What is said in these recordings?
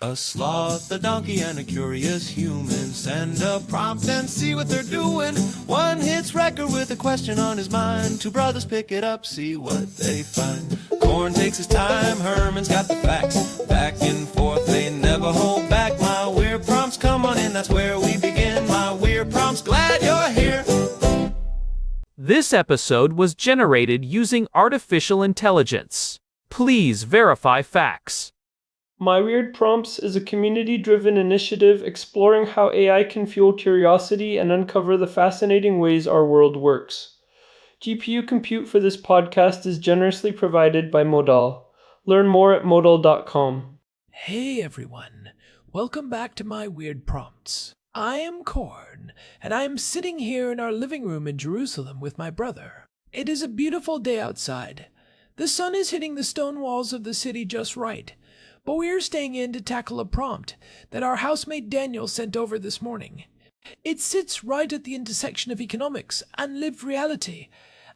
A sloth, a donkey, and a curious human. Send a prompt and see what they're doing. One hits record with a question on his mind. Two brothers pick it up, see what they find. Corn takes his time, Herman's got the facts. Back and forth, they never hold back. My weird prompts, come on in, that's where we begin. My weird prompts, glad you're here. This episode was generated using artificial intelligence. Please verify facts. My Weird Prompts is a community-driven initiative exploring how AI can fuel curiosity and uncover the fascinating ways our world works. GPU compute for this podcast is generously provided by Modal. Learn more at modal.com. Hey everyone, welcome back to My Weird Prompts. I am Korn, and I am sitting here in our living room in Jerusalem with my brother. It is a beautiful day outside. The sun is hitting the stone walls of the city just right. But we are staying in to tackle a prompt that our housemate Daniel sent over this morning. It sits right at the intersection of economics and lived reality,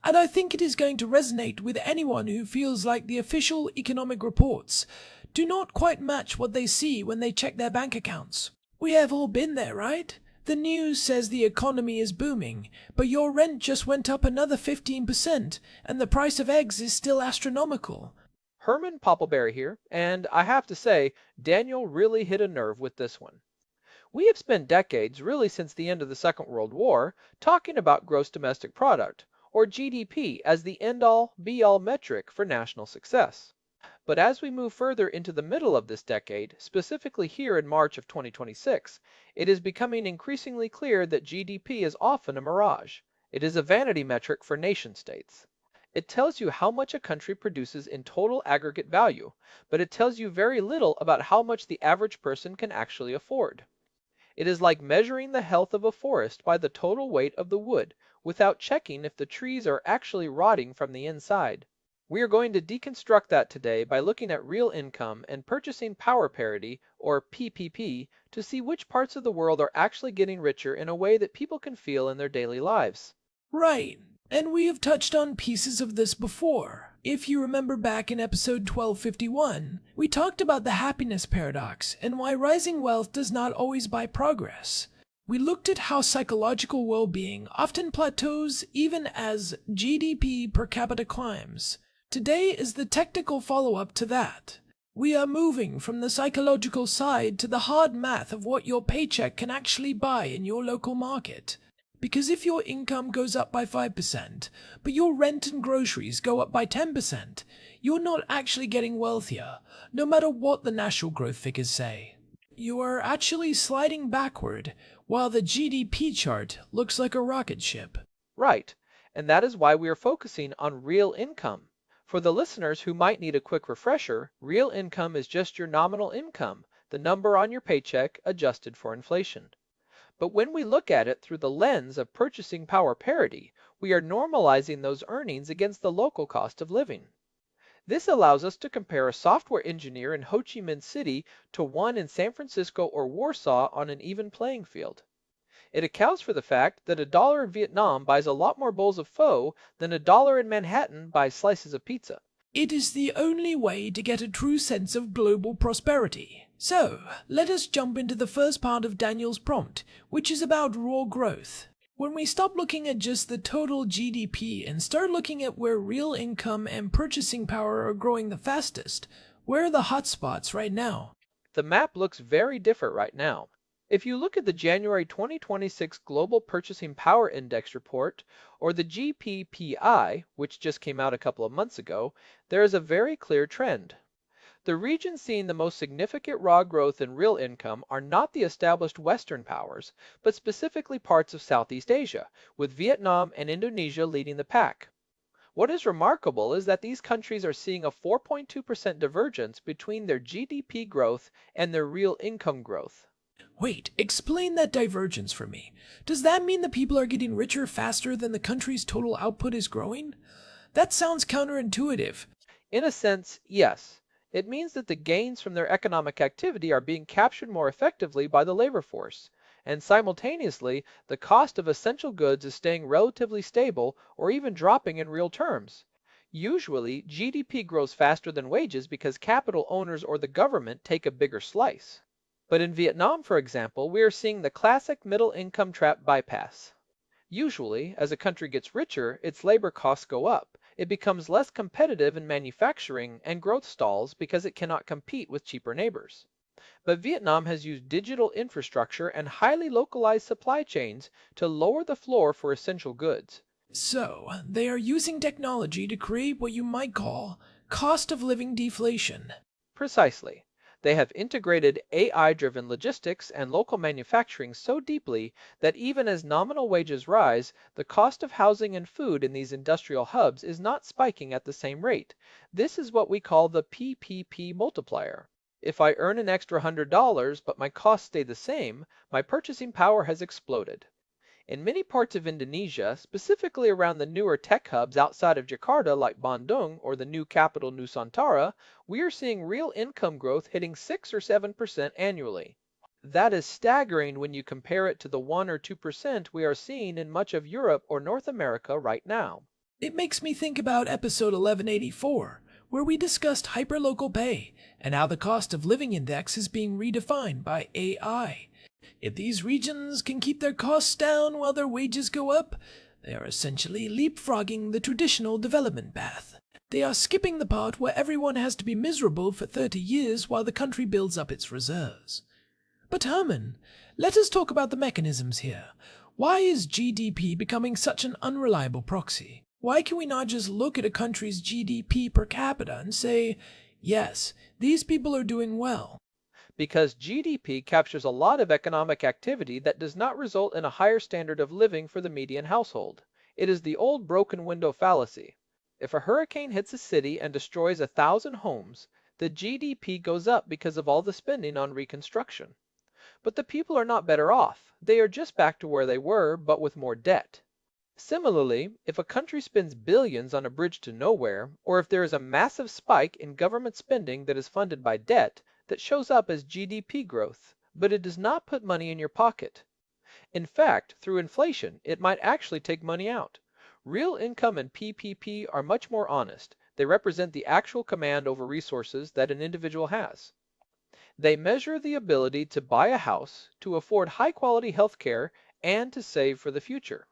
and I think it is going to resonate with anyone who feels like the official economic reports do not quite match what they see when they check their bank accounts. We have all been there, right? The news says the economy is booming, but your rent just went up another 15%, and the price of eggs is still astronomical. Herman Poppleberry here, and I have to say, Daniel really hit a nerve with this one. We have spent decades, really since the end of the Second World War, talking about gross domestic product, or GDP, as the end-all, be-all metric for national success. But as we move further into the middle of this decade, specifically here in March of 2026, it is becoming increasingly clear that GDP is often a mirage. It is a vanity metric for nation-states. It tells you how much a country produces in total aggregate value, but it tells you very little about how much the average person can actually afford. It is like measuring the health of a forest by the total weight of the wood, without checking if the trees are actually rotting from the inside. We are going to deconstruct that today by looking at real income and purchasing power parity, or PPP, to see which parts of the world are actually getting richer in a way that people can feel in their daily lives. Right. And we have touched on pieces of this before. If you remember back in episode 1251, we talked about the happiness paradox and why rising wealth does not always buy progress. We looked at how psychological well-being often plateaus even as GDP per capita climbs. Today is the technical follow-up to that. We are moving from the psychological side to the hard math of what your paycheck can actually buy in your local market. Because if your income goes up by 5%, but your rent and groceries go up by 10%, you're not actually getting wealthier, no matter what the national growth figures say. You are actually sliding backward, while the GDP chart looks like a rocket ship. Right, and that is why we are focusing on real income. For the listeners who might need a quick refresher, real income is just your nominal income, the number on your paycheck adjusted for inflation. But when we look at it through the lens of purchasing power parity, we are normalizing those earnings against the local cost of living. This allows us to compare a software engineer in Ho Chi Minh City to one in San Francisco or Warsaw on an even playing field. It accounts for the fact that $1 in Vietnam buys a lot more bowls of pho than $1 in Manhattan buys slices of pizza. It is the only way to get a true sense of global prosperity. So, let us jump into the first part of Daniel's prompt, which is about raw growth. When we stop looking at just the total GDP and start looking at where real income and purchasing power are growing the fastest, where are the hotspots right now? The map looks very different right now. If you look at the January 2026 Global Purchasing Power Index report, or the GPPI, which just came out a couple of months ago, there is a very clear trend. The regions seeing the most significant raw growth in real income are not the established Western powers, but specifically parts of Southeast Asia, with Vietnam and Indonesia leading the pack. What is remarkable is that these countries are seeing a 4.2% divergence between their GDP growth and their real income growth. Wait, explain that divergence for me. Does that mean the people are getting richer faster than the country's total output is growing? That sounds counterintuitive. In a sense, yes. It means that the gains from their economic activity are being captured more effectively by the labor force, and simultaneously, the cost of essential goods is staying relatively stable or even dropping in real terms. Usually, GDP grows faster than wages because capital owners or the government take a bigger slice. But in Vietnam, for example, we are seeing the classic middle income trap bypass. Usually, as a country gets richer, its labor costs go up. It becomes less competitive in manufacturing and growth stalls because it cannot compete with cheaper neighbors. But Vietnam has used digital infrastructure and highly localized supply chains to lower the floor for essential goods. So, they are using technology to create what you might call cost of living deflation. Precisely. They have integrated AI-driven logistics and local manufacturing so deeply that even as nominal wages rise, the cost of housing and food in these industrial hubs is not spiking at the same rate. This is what we call the PPP multiplier. If I earn an extra $100 but my costs stay the same, my purchasing power has exploded. In many parts of Indonesia, specifically around the newer tech hubs outside of Jakarta like Bandung or the new capital Nusantara, we are seeing real income growth hitting 6 or 7% annually. That is staggering when you compare it to the 1 or 2% we are seeing in much of Europe or North America right now. It makes me think about episode 1184, where we discussed hyperlocal pay and how the cost of living index is being redefined by AI. If these regions can keep their costs down while their wages go up, they are essentially leapfrogging the traditional development path. They are skipping the part where everyone has to be miserable for 30 years while the country builds up its reserves. But Herman, let us talk about the mechanisms here. Why is GDP becoming such an unreliable proxy? Why can we not just look at a country's GDP per capita and say, yes, these people are doing well? Because GDP captures a lot of economic activity that does not result in a higher standard of living for the median household. It is the old broken window fallacy. If a hurricane hits a city and destroys 1,000 homes, the GDP goes up because of all the spending on reconstruction. But the people are not better off. They are just back to where they were, but with more debt. Similarly, if a country spends billions on a bridge to nowhere, or if there is a massive spike in government spending that is funded by debt, that shows up as GDP growth, but it does not put money in your pocket. In fact, through inflation, it might actually take money out. Real income and PPP are much more honest. They represent the actual command over resources that an individual has. They measure the ability to buy a house, to afford high-quality health care, and to save for the future.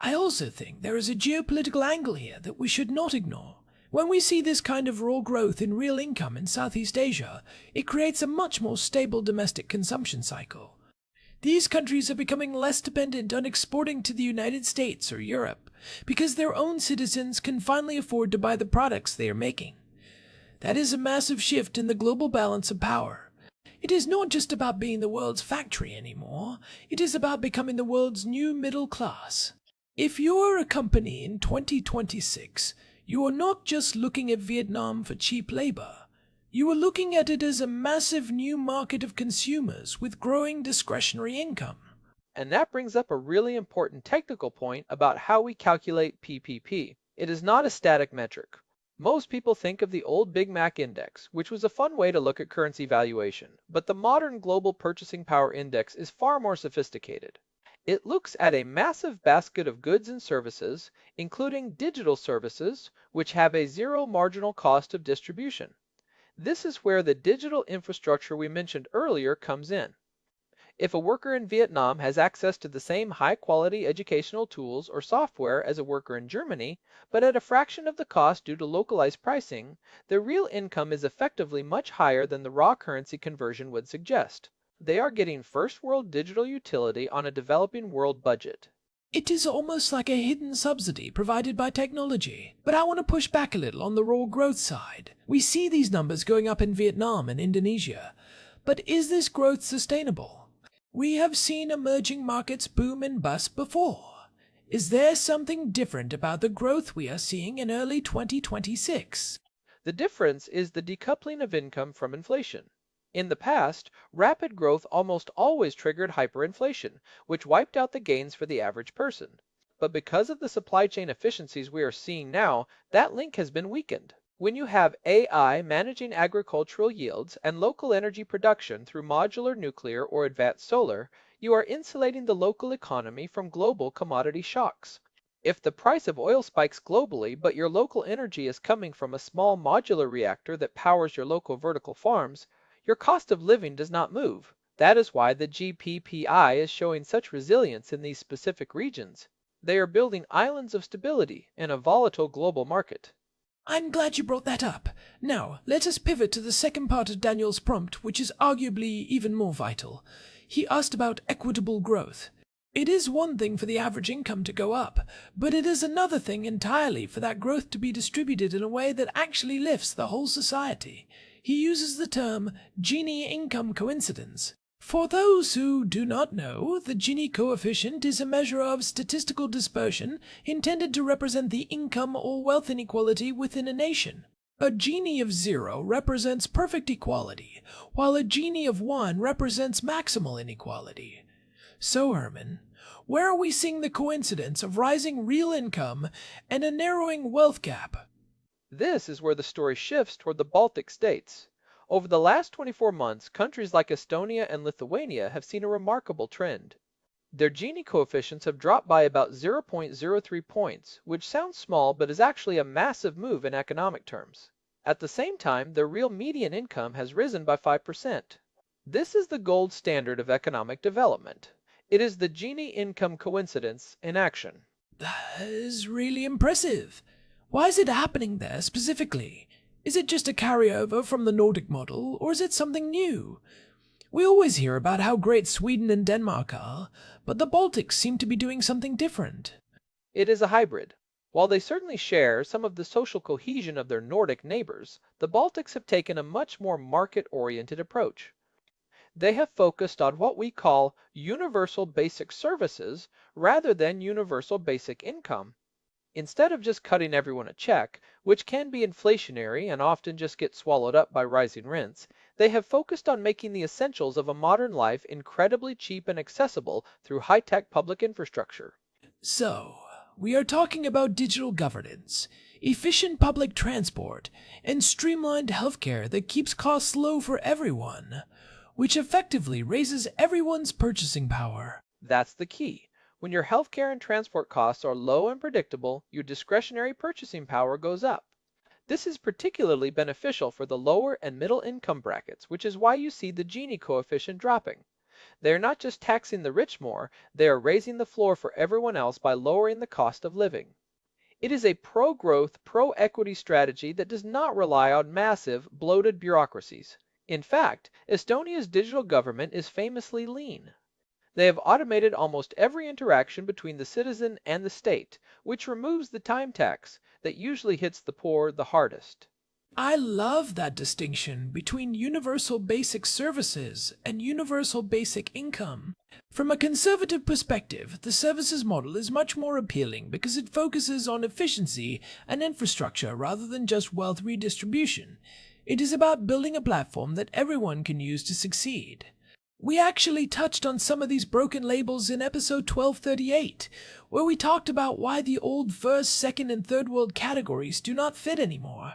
I also think there is a geopolitical angle here that we should not ignore. When we see this kind of raw growth in real income in Southeast Asia, it creates a much more stable domestic consumption cycle. These countries are becoming less dependent on exporting to the United States or Europe because their own citizens can finally afford to buy the products they are making. That is a massive shift in the global balance of power. It is not just about being the world's factory anymore, it is about becoming the world's new middle class. If you're a company in 2026, you are not just looking at Vietnam for cheap labor. You are looking at it as a massive new market of consumers with growing discretionary income. And that brings up a really important technical point about how we calculate PPP. It is not a static metric. Most people think of the old Big Mac index, which was a fun way to look at currency valuation, but the modern global purchasing power index is far more sophisticated. It looks at a massive basket of goods and services, including digital services, which have a zero marginal cost of distribution. This is where the digital infrastructure we mentioned earlier comes in. If a worker in Vietnam has access to the same high-quality educational tools or software as a worker in Germany, but at a fraction of the cost due to localized pricing, their real income is effectively much higher than the raw currency conversion would suggest. They are getting first-world digital utility on a developing world budget. It is almost like a hidden subsidy provided by technology. But I want to push back a little on the raw growth side. We see these numbers going up in Vietnam and Indonesia. But is this growth sustainable? We have seen emerging markets boom and bust before. Is there something different about the growth we are seeing in early 2026? The difference is the decoupling of income from inflation. In the past, rapid growth almost always triggered hyperinflation, which wiped out the gains for the average person. But because of the supply chain efficiencies we are seeing now, that link has been weakened. When you have AI managing agricultural yields and local energy production through modular nuclear or advanced solar, you are insulating the local economy from global commodity shocks. If the price of oil spikes globally, but your local energy is coming from a small modular reactor that powers your local vertical farms, your cost of living does not move. That is why the GPPI is showing such resilience in these specific regions. They are building islands of stability in a volatile global market. I'm glad you brought that up. Now, let us pivot to the second part of Daniel's prompt, which is arguably even more vital. He asked about equitable growth. It is one thing for the average income to go up, but it is another thing entirely for that growth to be distributed in a way that actually lifts the whole society. He uses the term Gini income coincidence. For those who do not know, the Gini coefficient is a measure of statistical dispersion intended to represent the income or wealth inequality within a nation. A Gini of 0 represents perfect equality, while a Gini of 1 represents maximal inequality. So, Herman, where are we seeing the coincidence of rising real income and a narrowing wealth gap? This is where the story shifts toward the Baltic states. Over the last 24 months, countries like Estonia and Lithuania have seen a remarkable trend. Their Gini coefficients have dropped by about 0.03 points, which sounds small but is actually a massive move in economic terms. At the same time, their real median income has risen by 5%. This is the gold standard of economic development. It is the Gini income coincidence in action. That is really impressive. Why is it happening there specifically? Is it just a carryover from the Nordic model, or is it something new? We always hear about how great Sweden and Denmark are, but the Baltics seem to be doing something different. It is a hybrid. While they certainly share some of the social cohesion of their Nordic neighbors, the Baltics have taken a much more market-oriented approach. They have focused on what we call universal basic services rather than universal basic income. Instead of just cutting everyone a check, which can be inflationary and often just get swallowed up by rising rents, they have focused on making the essentials of a modern life incredibly cheap and accessible through high-tech public infrastructure. So, we are talking about digital governance, efficient public transport, and streamlined healthcare that keeps costs low for everyone, which effectively raises everyone's purchasing power. That's the key. When your healthcare and transport costs are low and predictable, your discretionary purchasing power goes up. This is particularly beneficial for the lower and middle income brackets, which is why you see the Gini coefficient dropping. They are not just taxing the rich more, they are raising the floor for everyone else by lowering the cost of living. It is a pro-growth, pro-equity strategy that does not rely on massive, bloated bureaucracies. In fact, Estonia's digital government is famously lean. They have automated almost every interaction between the citizen and the state, which removes the time tax that usually hits the poor the hardest. I love that distinction between universal basic services and universal basic income. From a conservative perspective, the services model is much more appealing because it focuses on efficiency and infrastructure rather than just wealth redistribution. It is about building a platform that everyone can use to succeed. We actually touched on some of these broken labels in episode 1238, where we talked about why the old first, second, and third world categories do not fit anymore.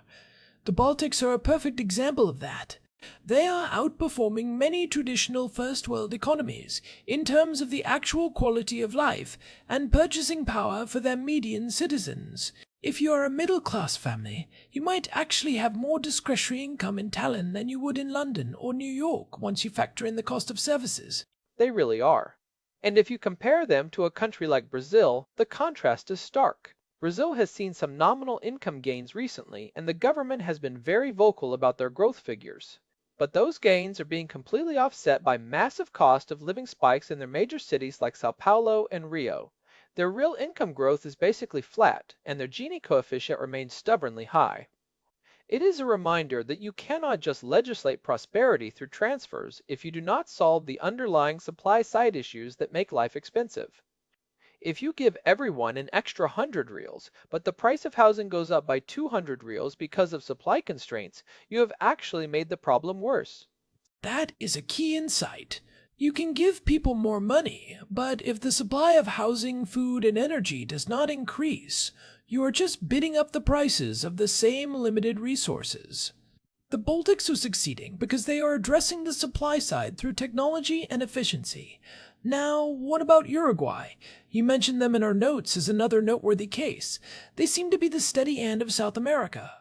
The Baltics are a perfect example of that. They are outperforming many traditional first world economies in terms of the actual quality of life and purchasing power for their median citizens. If you are a middle-class family, you might actually have more discretionary income in Tallinn than you would in London or New York once you factor in the cost of services. They really are. And if you compare them to a country like Brazil, the contrast is stark. Brazil has seen some nominal income gains recently, and the government has been very vocal about their growth figures. But those gains are being completely offset by massive cost of living spikes in their major cities like Sao Paulo and Rio. Their real income growth is basically flat, and their Gini coefficient remains stubbornly high. It is a reminder that you cannot just legislate prosperity through transfers if you do not solve the underlying supply-side issues that make life expensive. If you give everyone an extra 100 reals, but the price of housing goes up by 200 reals because of supply constraints, you have actually made the problem worse. That is a key insight. You can give people more money, but if the supply of housing, food, and energy does not increase, you are just bidding up the prices of the same limited resources. The Baltics are succeeding because they are addressing the supply side through technology and efficiency, Now, what about Uruguay? You mentioned them in our notes as another noteworthy case. They seem to be the steady hand of South America.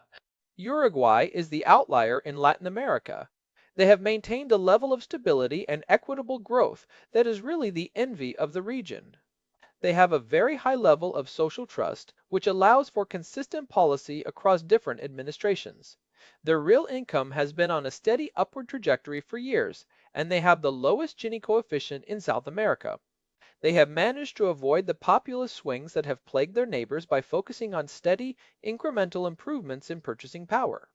Uruguay is the outlier in Latin America. They have maintained a level of stability and equitable growth that is really the envy of the region. They have a very high level of social trust, which allows for consistent policy across different administrations. Their real income has been on a steady upward trajectory for years, and they have the lowest Gini coefficient in South America. They have managed to avoid the populist swings that have plagued their neighbors by focusing on steady, incremental improvements in purchasing power.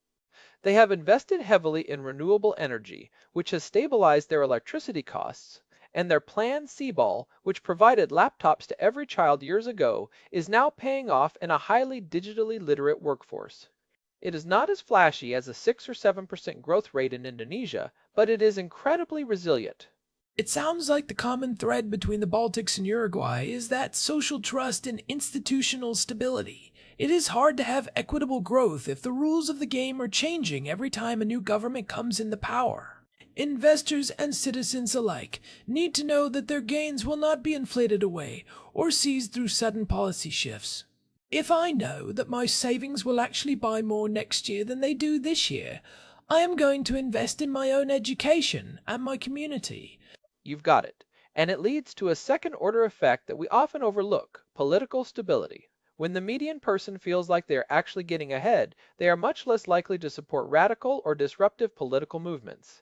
They have invested heavily in renewable energy, which has stabilized their electricity costs, and their Plan C-Ball, which provided laptops to every child years ago, is now paying off in a highly digitally literate workforce. It is not as flashy as a 6 or 7% growth rate in Indonesia, but it is incredibly resilient. It sounds like the common thread between the Baltics and Uruguay is that social trust and institutional stability. It is hard to have equitable growth if the rules of the game are changing every time a new government comes into power. Investors and citizens alike need to know that their gains will not be inflated away or seized through sudden policy shifts. If I know that my savings will actually buy more next year than they do this year, I am going to invest in my own education and my community. You've got it. And it leads to a second order effect that we often overlook, political stability. When the median person feels like they are actually getting ahead, they are much less likely to support radical or disruptive political movements.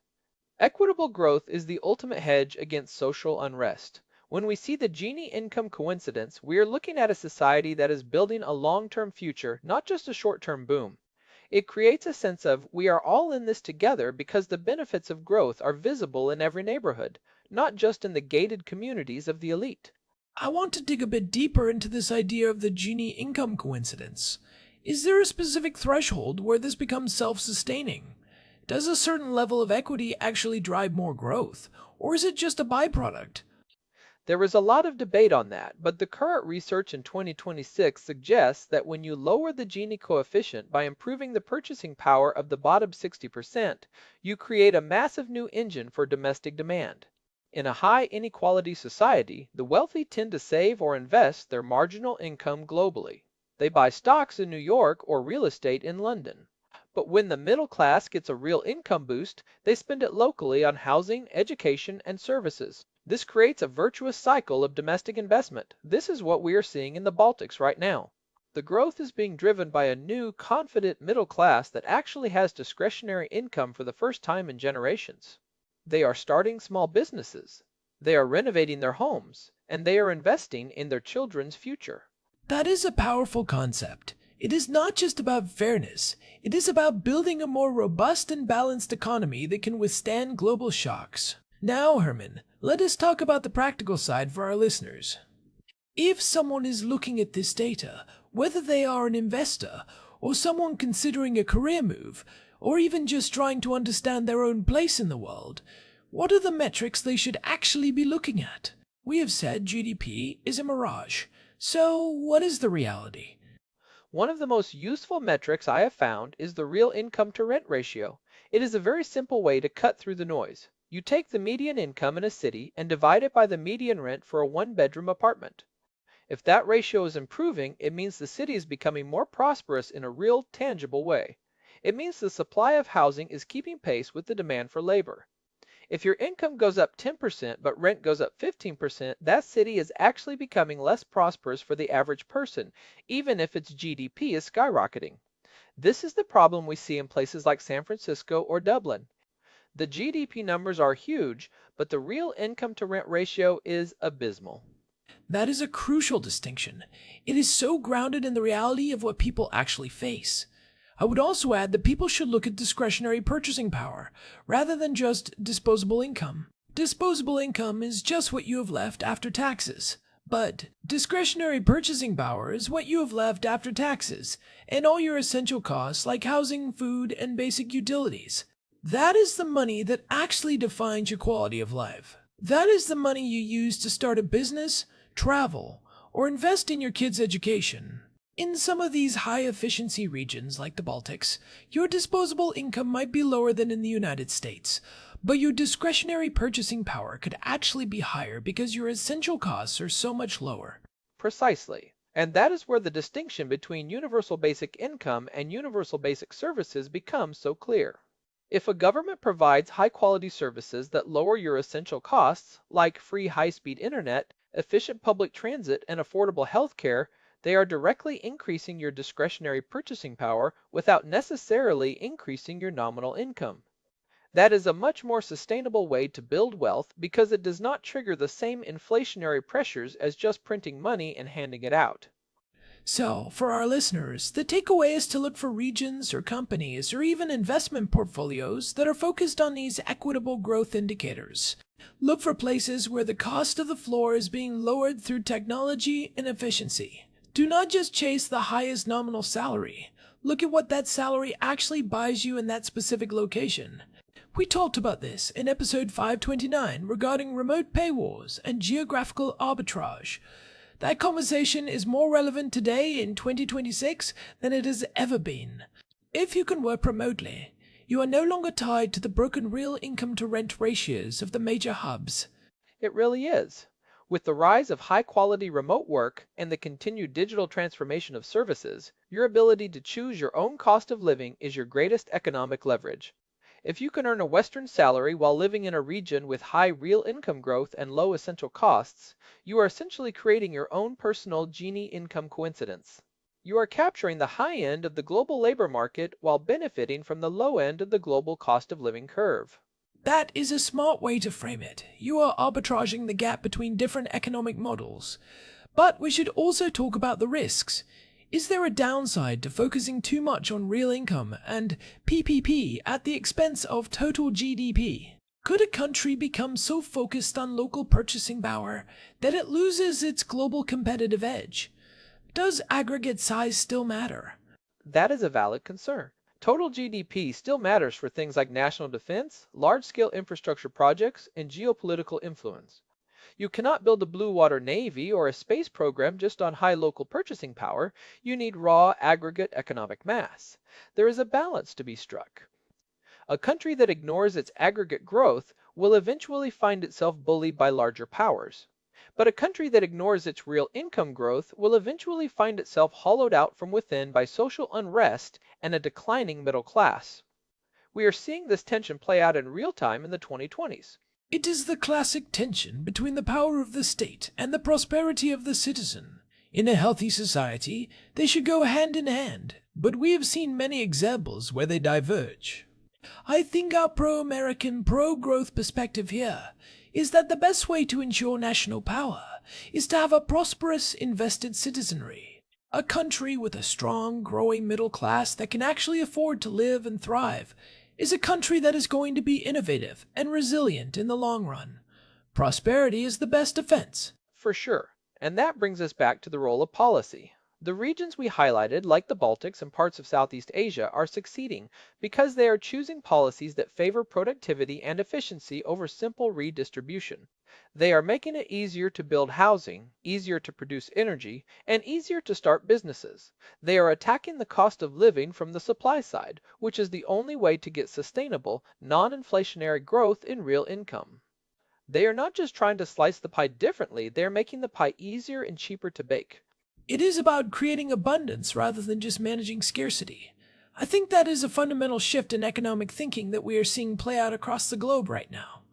Equitable growth is the ultimate hedge against social unrest. When we see the Gini income coincidence, we are looking at a society that is building a long-term future, not just a short-term boom. It creates a sense of we are all in this together because the benefits of growth are visible in every neighborhood, not just in the gated communities of the elite. I want to dig a bit deeper into this idea of the Gini income coincidence. Is there a specific threshold where this becomes self-sustaining? Does a certain level of equity actually drive more growth, or is it just a byproduct? There is a lot of debate on that, but the current research in 2026 suggests that when you lower the Gini coefficient by improving the purchasing power of the bottom 60%, you create a massive new engine for domestic demand. In a high inequality society, the wealthy tend to save or invest their marginal income globally. They buy stocks in New York or real estate in London. But when the middle class gets a real income boost, they spend it locally on housing, education, and services. This creates a virtuous cycle of domestic investment. This is what we are seeing in the Baltics right now. The growth is being driven by a new, confident middle class that actually has discretionary income for the first time in generations. They are starting small businesses. They are renovating their homes, and they are investing in their children's future. That is a powerful concept. It is not just about fairness. It is about building a more robust and balanced economy that can withstand global shocks. Now, Herman, let us talk about the practical side for our listeners. If someone is looking at this data, whether they are an investor or someone considering a career move, or even just trying to understand their own place in the world, what are the metrics they should actually be looking at? We have said GDP is a mirage. So, what is the reality? One of the most useful metrics I have found is the real income to rent ratio. It is a very simple way to cut through the noise. You take the median income in a city and divide it by the median rent for a one-bedroom apartment. If that ratio is improving, it means the city is becoming more prosperous in a real, tangible way. It means the supply of housing is keeping pace with the demand for labor. If your income goes up 10% but rent goes up 15%, that city is actually becoming less prosperous for the average person, even if its GDP is skyrocketing. This is the problem we see in places like San Francisco or Dublin. The GDP numbers are huge, but the real income to rent ratio is abysmal. That is a crucial distinction. It is so grounded in the reality of what people actually face. I would also add that people should look at discretionary purchasing power, rather than just disposable income. Disposable income is just what you have left after taxes. But discretionary purchasing power is what you have left after taxes, and all your essential costs like housing, food, and basic utilities. That is the money that actually defines your quality of life. That is the money you use to start a business, travel, or invest in your kids' education. In some of these high-efficiency regions like the Baltics, your disposable income might be lower than in the United States, but your discretionary purchasing power could actually be higher because your essential costs are so much lower. Precisely. And that is where the distinction between universal basic income and universal basic services becomes so clear. If a government provides high-quality services that lower your essential costs, like free high-speed internet, efficient public transit, and affordable health care, they are directly increasing your discretionary purchasing power without necessarily increasing your nominal income. That is a much more sustainable way to build wealth because it does not trigger the same inflationary pressures as just printing money and handing it out. So, for our listeners, the takeaway is to look for regions or companies or even investment portfolios that are focused on these equitable growth indicators. Look for places where the cost of the floor is being lowered through technology and efficiency. Do not just chase the highest nominal salary. Look at what that salary actually buys you in that specific location. We talked about this in episode 529 regarding remote paywalls and geographical arbitrage. That conversation is more relevant today in 2026 than it has ever been. If you can work remotely, you are no longer tied to the broken real income to rent ratios of the major hubs. It really is. With the rise of high-quality remote work and the continued digital transformation of services, your ability to choose your own cost of living is your greatest economic leverage. If you can earn a Western salary while living in a region with high real income growth and low essential costs, you are essentially creating your own personal Gini income coincidence. You are capturing the high end of the global labor market while benefiting from the low end of the global cost of living curve. That is a smart way to frame it. You are arbitraging the gap between different economic models. But we should also talk about the risks. Is there a downside to focusing too much on real income and PPP at the expense of total GDP? Could a country become so focused on local purchasing power that it loses its global competitive edge? Does aggregate size still matter? That is a valid concern. Total GDP still matters for things like national defense, large-scale infrastructure projects, and geopolitical influence. You cannot build a blue water navy or a space program just on high local purchasing power. You need raw aggregate economic mass. There is a balance to be struck. A country that ignores its aggregate growth will eventually find itself bullied by larger powers. But a country that ignores its real income growth will eventually find itself hollowed out from within by social unrest and a declining middle class. We are seeing this tension play out in real time in the 2020s. It is the classic tension between the power of the state and the prosperity of the citizen. In a healthy society, they should go hand in hand, but we have seen many examples where they diverge. I think our pro-American, pro-growth perspective here is that the best way to ensure national power is to have a prosperous, invested citizenry. A country with a strong, growing middle class that can actually afford to live and thrive is a country that is going to be innovative and resilient in the long run. Prosperity is the best defense. For sure. And that brings us back to the role of policy. The regions we highlighted, like the Baltics and parts of Southeast Asia, are succeeding because they are choosing policies that favor productivity and efficiency over simple redistribution. They are making it easier to build housing, easier to produce energy, and easier to start businesses. They are attacking the cost of living from the supply side, which is the only way to get sustainable, non-inflationary growth in real income. They are not just trying to slice the pie differently, they are making the pie easier and cheaper to bake. It is about creating abundance rather than just managing scarcity. I think that is a fundamental shift in economic thinking that we are seeing play out across the globe right now.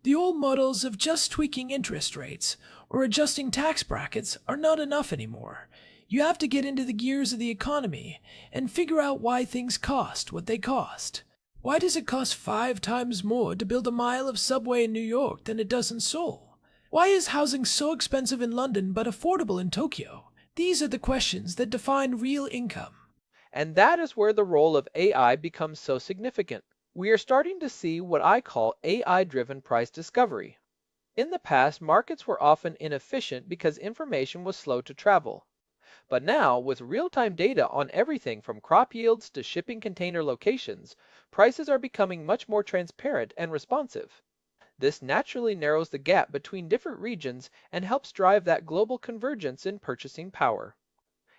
The old models of just tweaking interest rates or adjusting tax brackets are not enough anymore. You have to get into the gears of the economy and figure out why things cost what they cost. Why does it cost 5 times more to build a mile of subway in New York than it does in Seoul? Why is housing so expensive in London but affordable in Tokyo? These are the questions that define real income. And that is where the role of AI becomes so significant. We are starting to see what I call AI-driven price discovery. In the past, markets were often inefficient because information was slow to travel. But now, with real-time data on everything from crop yields to shipping container locations, prices are becoming much more transparent and responsive. This naturally narrows the gap between different regions and helps drive that global convergence in purchasing power.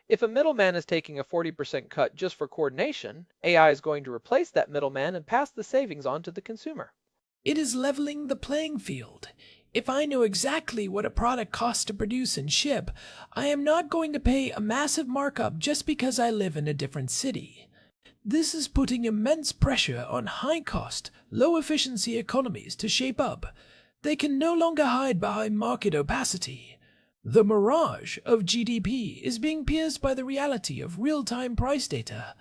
If a middleman is taking a 40% cut just for coordination, AI is going to replace that middleman and pass the savings on to the consumer. It is leveling the playing field. If I know exactly what a product costs to produce and ship, I am not going to pay a massive markup just because I live in a different city. This is putting immense pressure on high-cost, low-efficiency economies to shape up. They can no longer hide behind market opacity. The mirage of GDP is being pierced by the reality of real-time price data.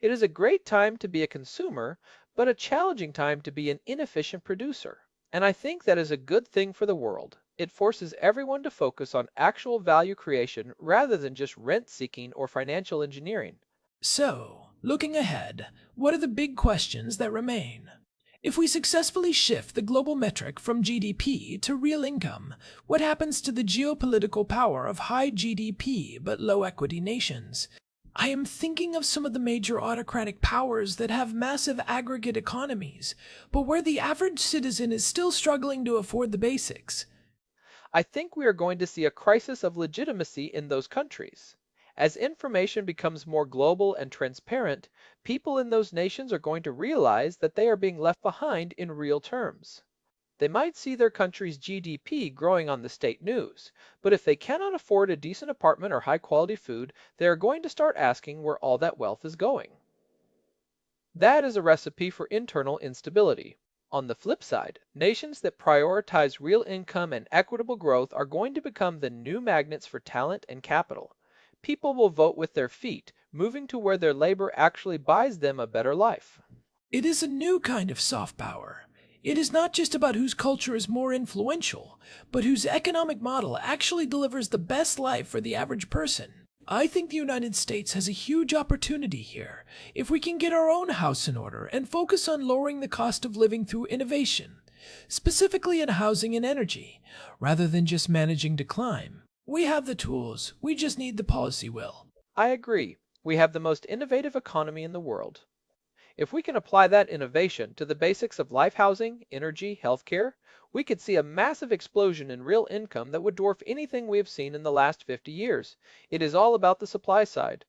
It is a great time to be a consumer, but a challenging time to be an inefficient producer. And I think that is a good thing for the world. It forces everyone to focus on actual value creation rather than just rent-seeking or financial engineering. So, looking ahead, what are the big questions that remain? If we successfully shift the global metric from GDP to real income, what happens to the geopolitical power of high GDP but low equity nations? I am thinking of some of the major autocratic powers that have massive aggregate economies, but where the average citizen is still struggling to afford the basics. I think we are going to see a crisis of legitimacy in those countries. As information becomes more global and transparent, people in those nations are going to realize that they are being left behind in real terms. They might see their country's GDP growing on the state news, but if they cannot afford a decent apartment or high-quality food, they are going to start asking where all that wealth is going. That is a recipe for internal instability. On the flip side, nations that prioritize real income and equitable growth are going to become the new magnets for talent and capital. People will vote with their feet, moving to where their labor actually buys them a better life. It is a new kind of soft power. It is not just about whose culture is more influential, but whose economic model actually delivers the best life for the average person. I think the United States has a huge opportunity here if we can get our own house in order and focus on lowering the cost of living through innovation, specifically in housing and energy, rather than just managing to climb. We have the tools, we just need the policy will. I agree. We have the most innovative economy in the world. If we can apply that innovation to the basics of life housing, energy, healthcare, we could see a massive explosion in real income that would dwarf anything we have seen in the last 50 years. It is all about the supply side.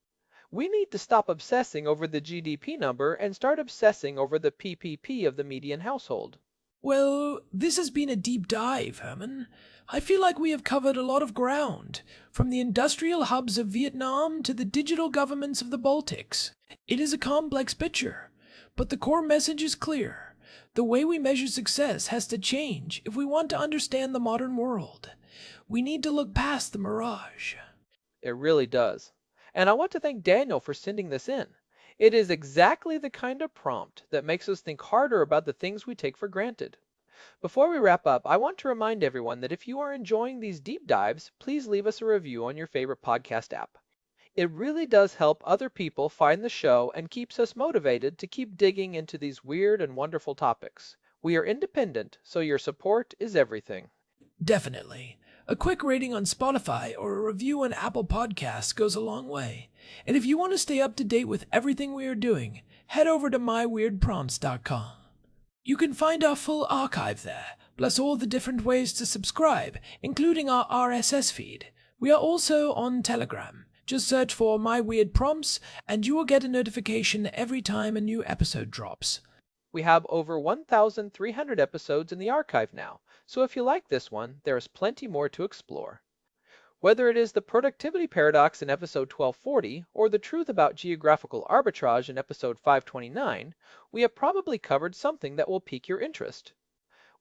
We need to stop obsessing over the GDP number and start obsessing over the PPP of the median household. Well, this has been a deep dive, Herman. I feel like we have covered a lot of ground, from the industrial hubs of Vietnam to the digital governments of the Baltics. It is a complex picture, but the core message is clear. The way we measure success has to change if we want to understand the modern world. We need to look past the mirage. It really does. And I want to thank Daniel for sending this in. It is exactly the kind of prompt that makes us think harder about the things we take for granted. Before we wrap up, I want to remind everyone that if you are enjoying these deep dives, please leave us a review on your favorite podcast app. It really does help other people find the show and keeps us motivated to keep digging into these weird and wonderful topics. We are independent, so your support is everything. Definitely. A quick rating on Spotify or a review on Apple Podcasts goes a long way. And if you want to stay up to date with everything we are doing, head over to myweirdprompts.com. You can find our full archive there, plus all the different ways to subscribe, including our RSS feed. We are also on Telegram. Just search for My Weird Prompts, and you will get a notification every time a new episode drops. We have over 1,300 episodes in the archive now, so if you like this one, there is plenty more to explore. Whether it is the productivity paradox in episode 1240 or the truth about geographical arbitrage in episode 529, we have probably covered something that will pique your interest.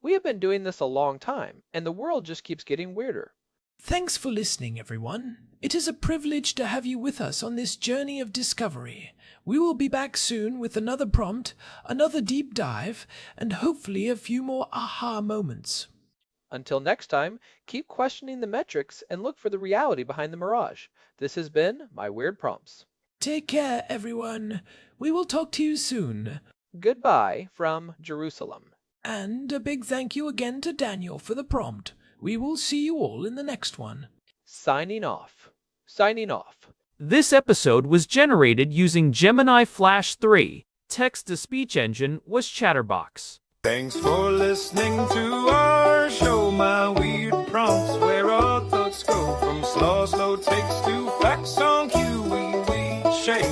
We have been doing this a long time, and the world just keeps getting weirder. Thanks for listening, everyone. It is a privilege to have you with us on this journey of discovery. We will be back soon with another prompt, another deep dive, and hopefully a few more aha moments. Until next time, keep questioning the metrics and look for the reality behind the mirage. This has been My Weird Prompts. Take care, everyone. We will talk to you soon. Goodbye from Jerusalem. And a big thank you again to Daniel for the prompt. We will see you all in the next one. Signing off. Signing off. This episode was generated using Gemini Flash 3. Text-to-speech engine was Chatterbox. Thanks for listening to our show, My Weird Prompts, where our thoughts go from slow takes to facts on cue. We shake